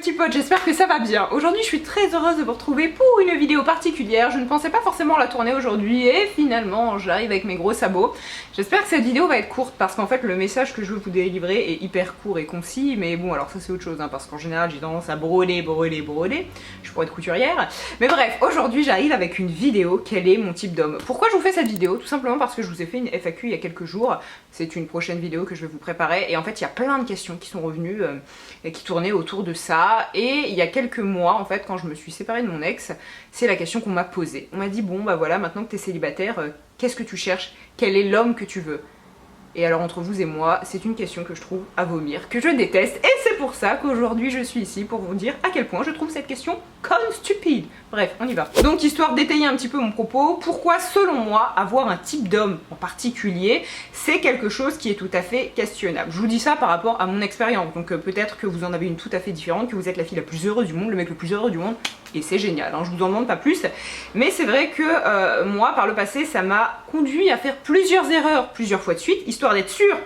petits potes, j'espère que ça va bien. Aujourd'hui je suis très heureuse de vous retrouver pour une vidéo particulière. Je ne pensais pas forcément la tourner aujourd'hui et finalement j'arrive avec mes gros sabots. J'espère que cette vidéo va être courte parce qu'en fait le message que je veux vous délivrer est hyper court et concis. Mais bon, alors ça c'est autre chose hein, parce qu'en général j'ai tendance à broder. Je pourrais être couturière. Mais bref, aujourd'hui j'arrive avec une vidéo. Quel est mon type d'homme? Pourquoi je vous fais cette vidéo? Tout simplement parce que je vous ai fait une FAQ il y a quelques jours. C'est une prochaine vidéo que je vais vous préparer et en fait il y a plein de questions qui sont revenues et qui tournaient autour de ça. Et il y a quelques mois en fait, quand je me suis séparée de mon ex, c'est la question qu'on m'a posée. On m'a dit bon bah voilà, maintenant que t'es célibataire, qu'est-ce que tu cherches? Quel est l'homme que tu veux? Et alors entre vous et moi, c'est une question que je trouve à vomir, que je déteste, et c'est pour ça qu'aujourd'hui je suis ici pour vous dire à quel point je trouve cette question con stupide. Bref, on y va. Donc histoire d'étayer un petit peu mon propos, pourquoi selon moi avoir un type d'homme en particulier, c'est quelque chose qui est tout à fait questionnable. Je vous dis ça par rapport à mon expérience, donc peut-être que vous en avez une tout à fait différente, que vous êtes la fille la plus heureuse du monde, le mec le plus heureux du monde, et c'est génial, hein, je vous en demande pas plus, mais c'est vrai que moi par le passé ça m'a conduit à faire plusieurs erreurs, plusieurs fois de suite, histoire d'être sûre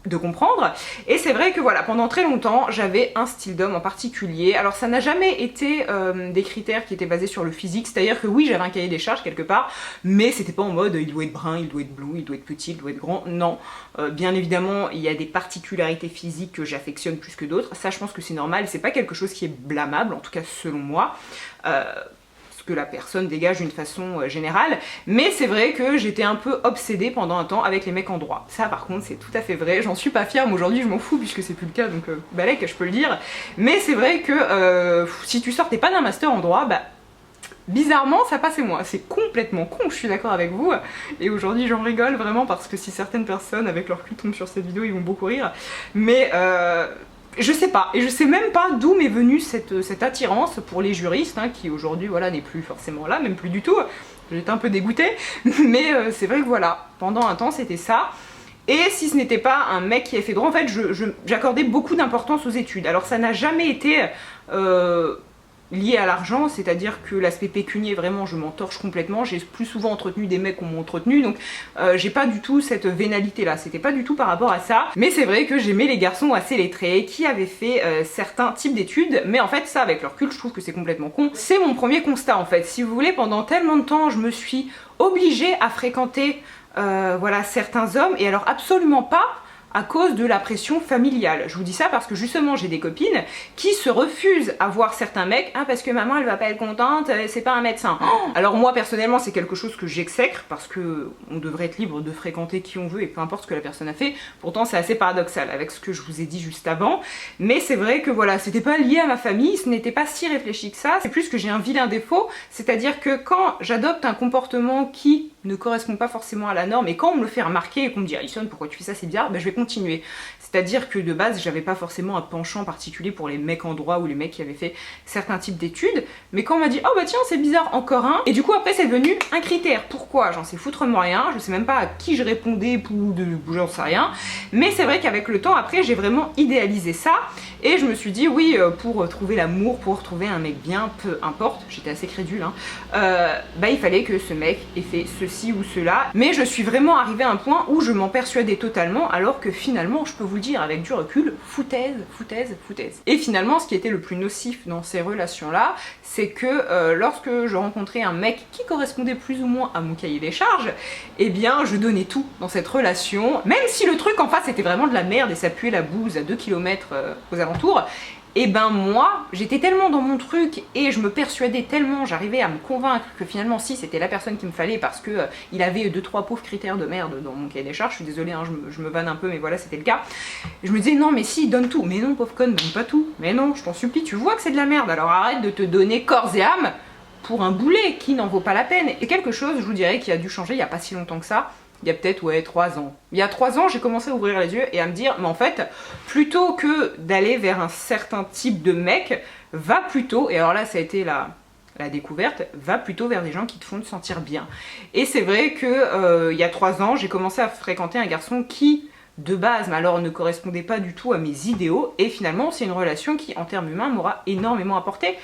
de comprendre. Et c'est vrai que voilà, pendant très longtemps j'avais un style d'homme en particulier. Alors ça n'a jamais été des critères qui étaient basés sur le physique, c'est-à-dire que oui, j'avais un cahier des charges quelque part, mais c'était pas en mode il doit être brun, il doit être blond, il doit être petit, il doit être grand. Non, bien évidemment il y a des particularités physiques que j'affectionne plus que d'autres, ça je pense que c'est normal, c'est pas quelque chose qui est blâmable, en tout cas selon moi, que la personne dégage d'une façon générale, mais c'est vrai que j'étais un peu obsédée pendant un temps avec les mecs en droit. Ça par contre c'est tout à fait vrai, j'en suis pas fière, mais aujourd'hui je m'en fous puisque c'est plus le cas, donc balèque, je peux le dire. Mais c'est vrai que si tu sortais pas d'un master en droit, bah bizarrement ça passait moins. C'est complètement con, je suis d'accord avec vous, et aujourd'hui j'en rigole vraiment parce que si certaines personnes avec leur cul tombent sur cette vidéo ils vont beaucoup rire, mais je sais pas, et je sais même pas d'où m'est venue cette attirance pour les juristes, hein, qui aujourd'hui voilà n'est plus forcément là, même plus du tout. J'étais un peu dégoûtée, mais c'est vrai que voilà, pendant un temps c'était ça. Et si ce n'était pas un mec qui a fait droit, en fait j'accordais beaucoup d'importance aux études. Alors ça n'a jamais été lié à l'argent, c'est-à-dire que l'aspect pécunier, vraiment, je m'en torche complètement. J'ai plus souvent entretenu des mecs qu'on m'a entretenu, donc j'ai pas du tout cette vénalité-là. C'était pas du tout par rapport à ça. Mais c'est vrai que j'aimais les garçons assez lettrés, qui avaient fait certains types d'études, mais en fait, ça, avec leur culte, je trouve que c'est complètement con. C'est mon premier constat, en fait. Si vous voulez, pendant tellement de temps, je me suis obligée à fréquenter, voilà, certains hommes, et alors absolument pas à cause de la pression familiale. Je vous dis ça parce que justement j'ai des copines qui se refusent à voir certains mecs, hein, parce que maman elle va pas être contente, c'est pas un médecin. Alors moi personnellement c'est quelque chose que j'exècre parce que on devrait être libre de fréquenter qui on veut et peu importe ce que la personne a fait. Pourtant c'est assez paradoxal avec ce que je vous ai dit juste avant, mais c'est vrai que voilà, c'était pas lié à ma famille, ce n'était pas si réfléchi que ça, c'est plus que j'ai un vilain défaut, c'est-à-dire que quand j'adopte un comportement qui ne correspond pas forcément à la norme, et quand on me le fait remarquer et qu'on me dit Alison pourquoi tu fais ça, c'est bizarre, ben je vais continuer. C'est-à-dire que de base j'avais pas forcément un penchant particulier pour les mecs en droit ou les mecs qui avaient fait certains types d'études, mais quand on m'a dit oh bah tiens c'est bizarre, encore un, et du coup après c'est devenu un critère. Pourquoi? J'en sais foutrement rien, je sais même pas à qui je répondais, j'en sais rien, mais c'est vrai qu'avec le temps après j'ai vraiment idéalisé ça, et je me suis dit oui, pour trouver l'amour, pour trouver un mec bien, peu importe, j'étais assez crédule, hein, bah il fallait que ce mec ait fait ceci ou cela, mais je suis vraiment arrivée à un point où je m'en persuadais totalement, alors que finalement je peux vous le dire avec du recul, foutaise. Et finalement ce qui était le plus nocif dans ces relations là, c'est que lorsque je rencontrais un mec qui correspondait plus ou moins à mon cahier des charges, eh bien je donnais tout dans cette relation, même si le truc en face était vraiment de la merde et ça puait la bouse à 2 km aux alentours. Et ben moi, j'étais tellement dans mon truc et je me persuadais tellement, j'arrivais à me convaincre que finalement si c'était la personne qu'il me fallait parce que il avait 2-3 pauvres critères de merde dans mon cahier des charges, je suis désolée, hein, je me vanne un peu mais voilà c'était le cas. Je me disais non mais si, donne tout, mais non pauvre conne, donne pas tout, mais non je t'en supplie, tu vois que c'est de la merde, alors arrête de te donner corps et âme pour un boulet qui n'en vaut pas la peine. Et quelque chose, je vous dirais, qui a dû changer il n'y a pas si longtemps que ça. Il y a peut-être, ouais, 3 ans. Il y a 3 ans, j'ai commencé à ouvrir les yeux et à me dire, mais en fait, plutôt que d'aller vers un certain type de mec, va plutôt, et alors là, ça a été la découverte, va plutôt vers des gens qui te font te sentir bien. Et c'est vrai que il y a 3 ans, j'ai commencé à fréquenter un garçon qui de base, mais alors ne correspondait pas du tout à mes idéaux, et finalement c'est une relation qui en termes humains m'aura énormément apporté,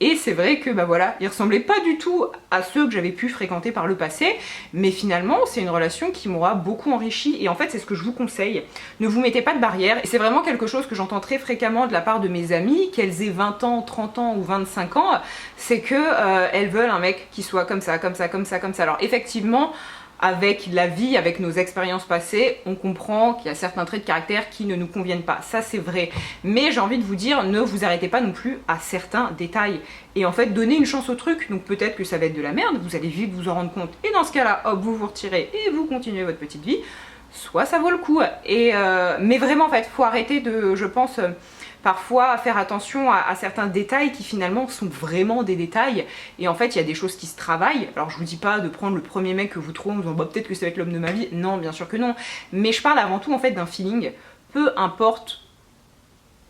et c'est vrai que bah voilà, il ressemblait pas du tout à ceux que j'avais pu fréquenter par le passé, mais finalement c'est une relation qui m'aura beaucoup enrichi, et en fait c'est ce que je vous conseille, ne vous mettez pas de barrières, et c'est vraiment quelque chose que j'entends très fréquemment de la part de mes amies, qu'elles aient 20 ans, 30 ans ou 25 ans, c'est que elles veulent un mec qui soit comme ça, comme ça, comme ça, comme ça. Alors effectivement, avec la vie, avec nos expériences passées, on comprend qu'il y a certains traits de caractère qui ne nous conviennent pas, ça c'est vrai. Mais j'ai envie de vous dire, ne vous arrêtez pas non plus à certains détails. Et en fait, donnez une chance au truc, donc peut-être que ça va être de la merde, vous allez vite vous en rendre compte, et dans ce cas-là, hop, vous vous retirez et vous continuez votre petite vie, soit ça vaut le coup. Mais vraiment, en fait, faut arrêter de, je pense... parfois faire attention à certains détails qui finalement sont vraiment des détails, et en fait il y a des choses qui se travaillent. Alors je vous dis pas de prendre le premier mec que vous trouvez en disant bah peut-être que ça va être l'homme de ma vie, non bien sûr que non, mais je parle avant tout en fait d'un feeling, peu importe,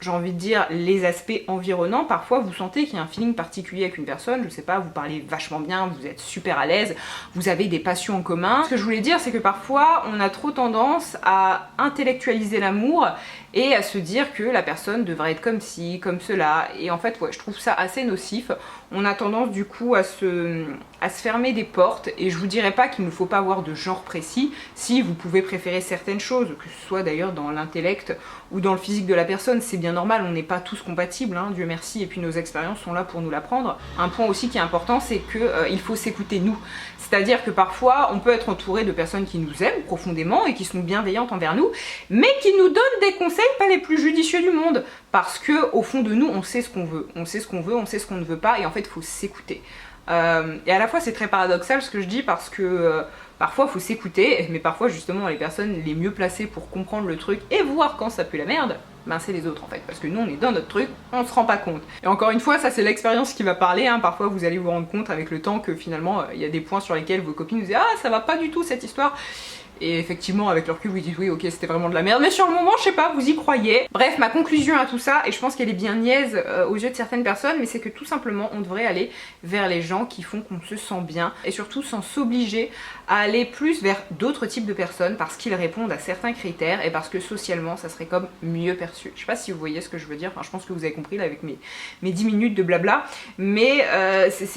j'ai envie de dire, les aspects environnants. Parfois vous sentez qu'il y a un feeling particulier avec une personne, je sais pas, vous parlez vachement bien, vous êtes super à l'aise, vous avez des passions en commun. Ce que je voulais dire, c'est que parfois on a trop tendance à intellectualiser l'amour et à se dire que la personne devrait être comme ci, comme cela, et en fait ouais, je trouve ça assez nocif. On a tendance du coup à se fermer des portes, et je vous dirais pas qu'il ne faut pas avoir de genre précis, si vous pouvez préférer certaines choses, que ce soit d'ailleurs dans l'intellect ou dans le physique de la personne, c'est bien normal, on n'est pas tous compatibles, hein, Dieu merci, et puis nos expériences sont là pour nous l'apprendre. Un point aussi qui est important, c'est qu'il faut s'écouter nous, c'est-à-dire que parfois on peut être entouré de personnes qui nous aiment profondément et qui sont bienveillantes envers nous, mais qui nous donnent des conseils pas les plus judicieux du monde, parce que au fond de nous on sait ce qu'on veut, on sait ce qu'on veut, on sait ce qu'on ne veut pas, et en fait il faut s'écouter. Et à la fois c'est très paradoxal ce que je dis, parce que parfois il faut s'écouter, mais parfois justement les personnes les mieux placées pour comprendre le truc et voir quand ça pue la merde, ben c'est les autres en fait, parce que nous on est dans notre truc, on se rend pas compte. Et encore une fois, ça c'est l'expérience qui va parler, hein. Parfois vous allez vous rendre compte avec le temps que finalement il y a des points sur lesquels vos copines vous disent ah ça va pas du tout cette histoire, et effectivement avec le recul vous dites oui ok c'était vraiment de la merde, mais sur le moment je sais pas, vous y croyez. Bref, ma conclusion à tout ça, et je pense qu'elle est bien niaise aux yeux de certaines personnes, mais c'est que tout simplement on devrait aller vers les gens qui font qu'on se sent bien, et surtout sans s'obliger à aller plus vers d'autres types de personnes parce qu'ils répondent à certains critères et parce que socialement ça serait comme mieux perçu. Je sais pas si vous voyez ce que je veux dire, enfin je pense que vous avez compris là avec mes 10 minutes de blabla, mais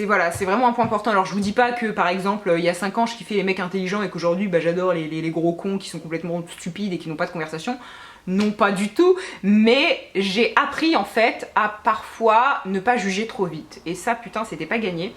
voilà, c'est vraiment un point important. Alors je vous dis pas que par exemple il y a 5 ans je kiffais les mecs intelligents et qu'aujourd'hui bah, j'adore les gros cons qui sont complètement stupides et qui n'ont pas de conversation. Non, pas du tout, mais j'ai appris en fait à parfois ne pas juger trop vite, et ça putain c'était pas gagné.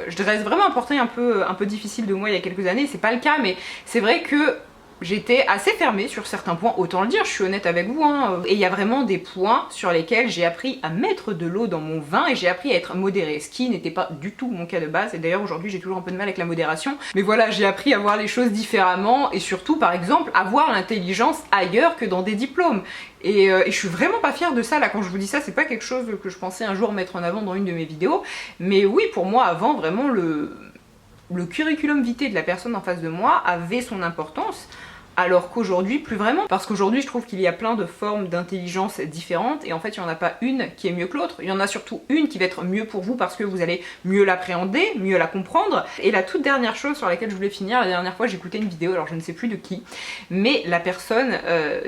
Je reste vraiment un portrait un peu difficile de moi il y a quelques années, c'est pas le cas, mais c'est vrai que j'étais assez fermée sur certains points, autant le dire, je suis honnête avec vous, hein. Et il y a vraiment des points sur lesquels j'ai appris à mettre de l'eau dans mon vin et j'ai appris à être modérée, ce qui n'était pas du tout mon cas de base, et d'ailleurs aujourd'hui j'ai toujours un peu de mal avec la modération, mais voilà, j'ai appris à voir les choses différemment, et surtout par exemple à voir l'intelligence ailleurs que dans des diplômes. Et je suis vraiment pas fière de ça, là quand je vous dis ça, c'est pas quelque chose que je pensais un jour mettre en avant dans une de mes vidéos, mais oui, pour moi avant vraiment le curriculum vitae de la personne en face de moi avait son importance, alors qu'aujourd'hui plus vraiment, parce qu'aujourd'hui je trouve qu'il y a plein de formes d'intelligence différentes, et en fait il n'y en a pas une qui est mieux que l'autre, il y en a surtout une qui va être mieux pour vous parce que vous allez mieux l'appréhender, mieux la comprendre. Et la toute dernière chose sur laquelle je voulais finir, la dernière fois j'écoutais une vidéo, alors je ne sais plus de qui, mais la personne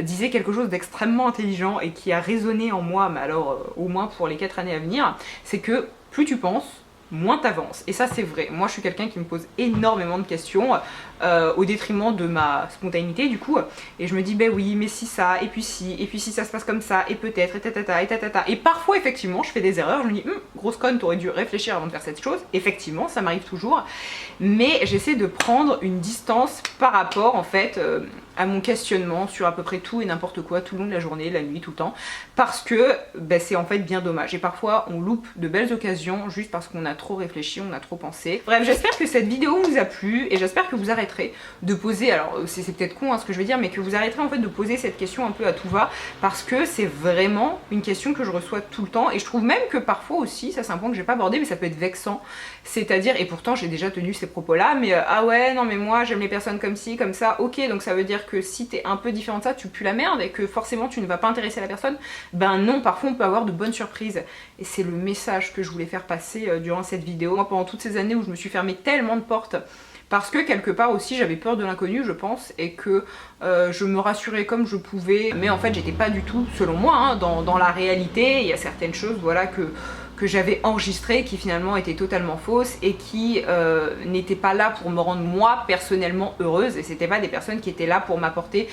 disait quelque chose d'extrêmement intelligent et qui a résonné en moi, mais alors au moins pour les 4 années à venir, c'est que plus tu penses, moins t'avances. Et ça c'est vrai, moi je suis quelqu'un qui me pose énormément de questions au détriment de ma spontanéité du coup, et je me dis ben oui mais si ça, et puis si ça se passe comme ça, et peut-être, et tatata, et tatata, et parfois effectivement je fais des erreurs, je me dis grosse conne, t'aurais dû réfléchir avant de faire cette chose, effectivement ça m'arrive toujours, mais j'essaie de prendre une distance par rapport en fait à mon questionnement sur à peu près tout et n'importe quoi tout le long de la journée, la nuit, tout le temps, parce que ben, c'est en fait bien dommage, et parfois on loupe de belles occasions juste parce qu'on a trop réfléchi, on a trop pensé. Bref, j'espère que cette vidéo vous a plu, et j'espère que vous arrêterez de poser, alors c'est peut-être con hein, ce que je vais dire, mais que vous arrêterez en fait de poser cette question un peu à tout va, parce que c'est vraiment une question que je reçois tout le temps, et je trouve même que parfois aussi, ça c'est un point que j'ai pas abordé, mais ça peut être vexant, c'est-à-dire, et pourtant j'ai déjà tenu ces propos là, mais ah ouais non mais moi j'aime les personnes comme ci, comme ça, ok, donc ça veut dire que si t'es un peu différent de ça, tu pues la merde, et que forcément tu ne vas pas intéresser la personne. Ben non, parfois on peut avoir de bonnes surprises, et c'est le message que je voulais faire passer durant cette vidéo. Moi pendant toutes ces années où je me suis fermé tellement de portes parce que quelque part aussi j'avais peur de l'inconnu je pense, et que je me rassurais comme je pouvais, mais en fait j'étais pas du tout, selon moi, hein, dans la réalité. Il y a certaines choses voilà que j'avais enregistrées qui finalement étaient totalement fausses et qui n'étaient pas là pour me rendre moi personnellement heureuse, et c'était pas des personnes qui étaient là pour m'apporter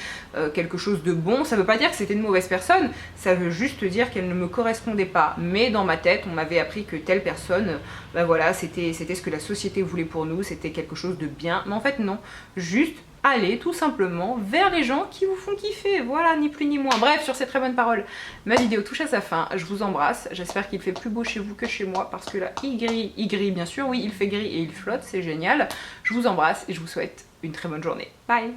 quelque chose de bon. Ça veut pas dire que c'était de mauvaises personnes, ça veut juste dire qu'elles ne me correspondaient pas, mais dans ma tête on m'avait appris que telle personne, ben voilà, c'était ce que la société voulait pour nous, c'était quelque chose de bien, mais en fait non, juste allez tout simplement vers les gens qui vous font kiffer, voilà, ni plus ni moins. Bref, sur ces très bonnes paroles, ma vidéo touche à sa fin, je vous embrasse, j'espère qu'il fait plus beau chez vous que chez moi, parce que là, il grille bien sûr, oui, il fait gris et il flotte, c'est génial. Je vous embrasse et je vous souhaite une très bonne journée. Bye!